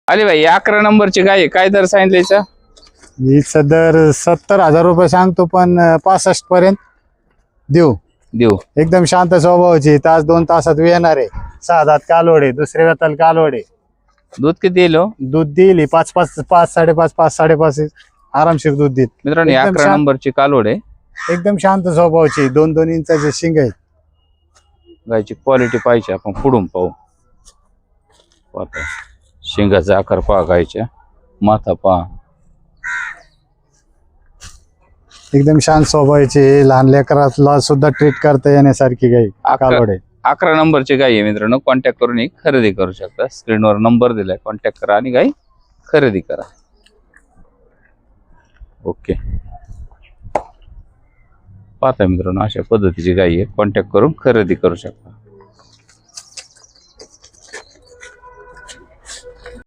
अरे भाई 11 नंबरची गाय आहे. काय दर सांगितलं याचा? हिचा दर 70,000 रुपये सांगतो, पण 65 पर्यंत देऊ. देऊ. एकदम शांत स्वभावाची, तास 2 तासात येणार आहे. 6 दात कालवडे, दुसरे वेताल कालवडे. दूध किती येईल हो? दूध देईल 5 5.5 5 5.5 आरामशीर दूध देईल. मित्रांनो एकदम 11 शांत. नंबरची कालोड आहे. एकदम शांत स्वभावाची, 2-2 इंचाचे शिंग आहेत. गायची क्वालिटी पाहिजे आपण पुढून पाहू. पाहता शिंगाचा आकार पहा, गायच्या माथा पहा. एकदम शांत स्वभावाची, लहान लेकराला सुद्धा ट्रीट करता येण्यासारखी गाय कालवडे. 11 नंबरची गाय आहे मित्रांनो. कॉन्टॅक्ट करून ही खरेदी करू शकता. स्क्रीनवर नंबर दिलाय, कॉन्टॅक्ट करा आणि गाय खरेदी करा. ओके. पाहता मित्रांनो अशा पद्धतीची गाय आहे. कॉन्टॅक्ट करून खरेदी करू शकता.